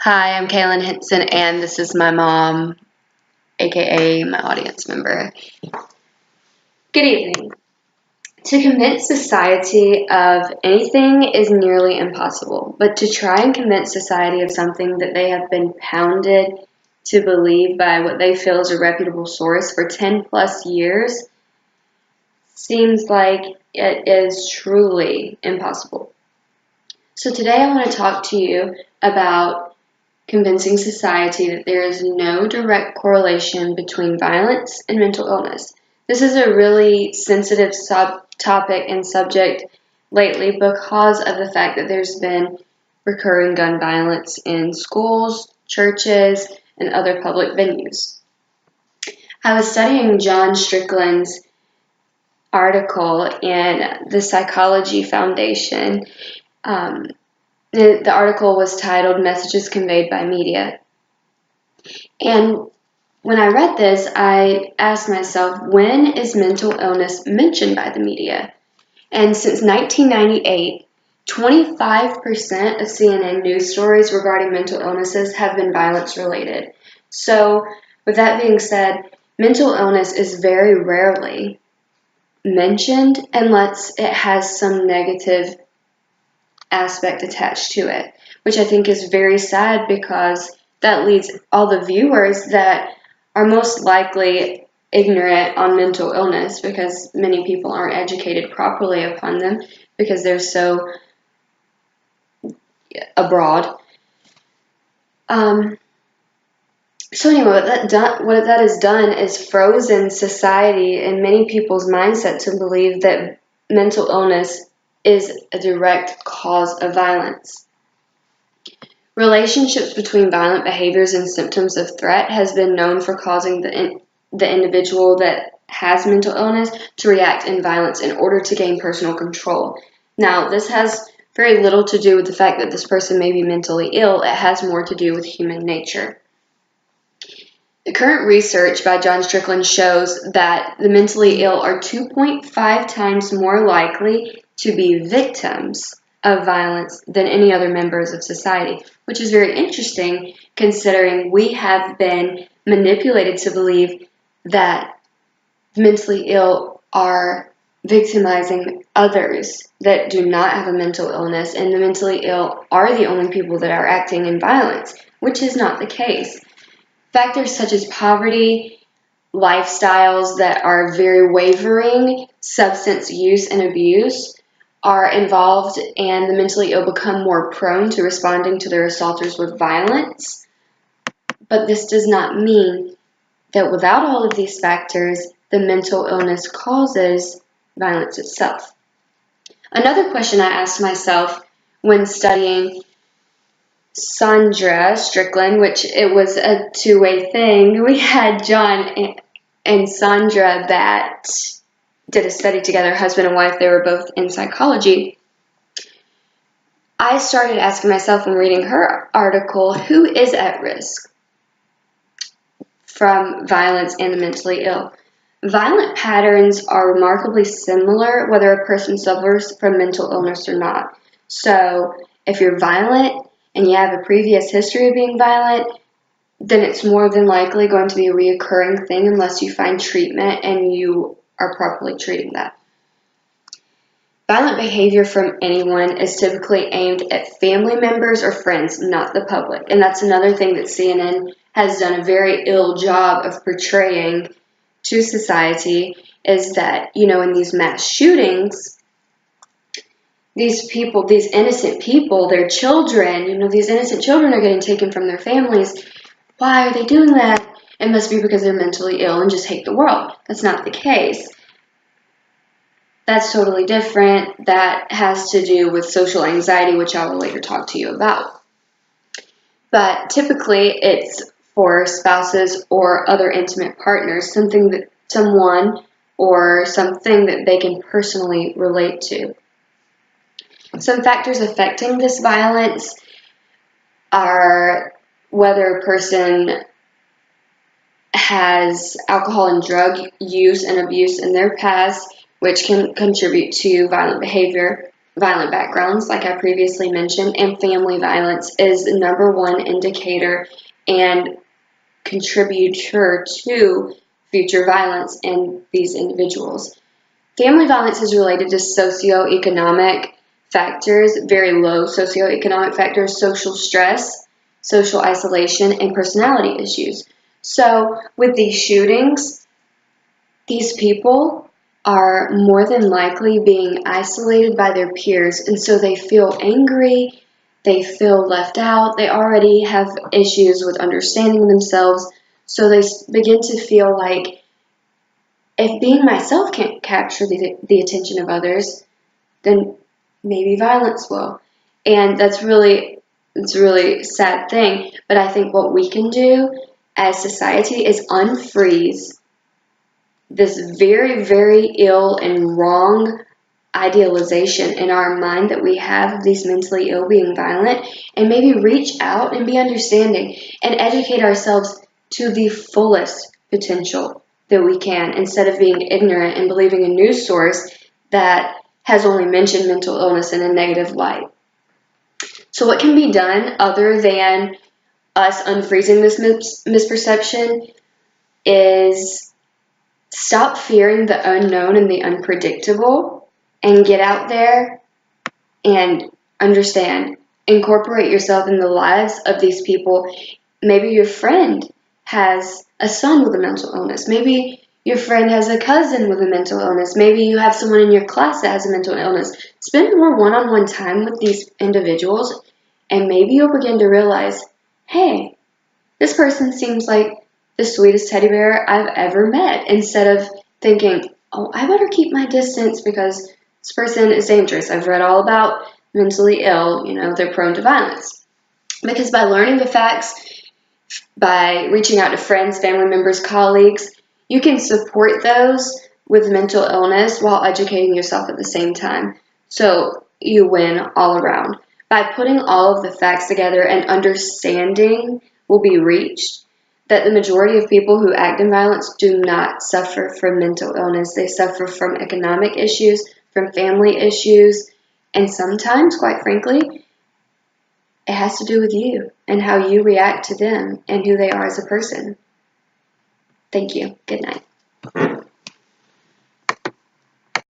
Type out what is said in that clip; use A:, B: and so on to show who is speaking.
A: Hi, I'm Kaylin Henson, and this is my mom, aka my audience member. Good evening. To convince society of anything is nearly impossible, but to try and convince society of something that they have been pounded to believe by what they feel is a reputable source for 10 plus years seems like it is truly impossible. So today I want to talk to you about convincing society that there is no direct correlation between violence and mental illness. This is a really sensitive topic and subject lately because of the fact that there's been recurring gun violence in schools, churches, and other public venues. I was studying John Strickland's article in the Psychology Foundation. The article was titled Messages Conveyed by Media. And when I read this, I asked myself, when is mental illness mentioned by the media? And since 1998, 25% of CNN news stories regarding mental illnesses have been violence related. So, with that being said, mental illness is very rarely mentioned unless it has some negative aspect attached to it, which I think is very sad because that leads all the viewers that are most likely ignorant on mental illness, because many people aren't educated properly upon them because they're so abroad. So anyway, what that has done is frozen society and many people's mindset to believe that mental illness is a direct cause of violence. Relationships between violent behaviors and symptoms of threat has been known for causing the individual that has mental illness to react in violence in order to gain personal control. Now, this has very little to do with the fact that this person may be mentally ill. It has more to do with human nature. The current research by John Strickland shows that the mentally ill are 2.5 times more likely to be victims of violence than any other members of society, which is very interesting considering we have been manipulated to believe that mentally ill are victimizing others that do not have a mental illness, and the mentally ill are the only people that are acting in violence, which is not the case. Factors such as poverty, lifestyles that are very wavering, substance use and abuse are involved, and the mentally ill become more prone to responding to their assaulters with violence. But this does not mean that without all of these factors, the mental illness causes violence itself. Another question I asked myself when studying Sandra Strickland, which it was a two-way thing. We had John and Sandra that did a study together, husband and wife. They were both in psychology. I started asking myself when reading her article, who is at risk from violence and the mentally ill? Violent patterns are remarkably similar whether a person suffers from mental illness or not. So if you're violent and you have a previous history of being violent, then it's more than likely going to be a reoccurring thing unless you find treatment and you are properly treating that. Violent behavior from anyone is typically aimed at family members or friends, not the public. And that's another thing that CNN has done a very ill job of portraying to society, is that, in these mass shootings, these people, these innocent people, their children, these innocent children are getting taken from their families. Why are they doing that? It must be because they're mentally ill and just hate the world. That's not the case. That's totally different. That has to do with social anxiety, which I will later talk to you about. But typically it's for spouses or other intimate partners, someone or something that they can personally relate to. Some factors affecting this violence are whether a person has alcohol and drug use and abuse in their past, which can contribute to violent behavior. violent backgrounds, like I previously mentioned, and family violence is the number one indicator and contributor to future violence in these individuals. Family violence is related to socioeconomic factors, very low socioeconomic factors, social stress, social isolation, and personality issues. So, with these shootings, these people are more than likely being isolated by their peers, and so they feel angry, they feel left out, they already have issues with understanding themselves, so they begin to feel like if being myself can't capture the attention of others, then maybe violence will. And it's a really sad thing, but I think what we can do as society is unfreeze this very, very ill and wrong idealization in our mind that we have of these mentally ill being violent, and maybe reach out and be understanding and educate ourselves to the fullest potential that we can, instead of being ignorant and believing a news source that has only mentioned mental illness in a negative light. So what can be done other than us unfreezing this misperception is stop fearing the unknown and the unpredictable and get out there and understand. Incorporate yourself in the lives of these people. Maybe your friend has a son with a mental illness. Maybe your friend has a cousin with a mental illness. Maybe you have someone in your class that has a mental illness. Spend more one-on-one time with these individuals, and maybe you'll begin to realize, hey, this person seems like the sweetest teddy bear I've ever met, instead of thinking, oh, I better keep my distance because this person is dangerous. I've read all about mentally ill, they're prone to violence. Because by learning the facts, by reaching out to friends, family members, colleagues, you can support those with mental illness while educating yourself at the same time. So you win all around. By putting all of the facts together, and understanding will be reached that the majority of people who act in violence do not suffer from mental illness. They suffer from economic issues, from family issues, and sometimes, quite frankly, it has to do with you and how you react to them and who they are as a person. Thank you. Good night.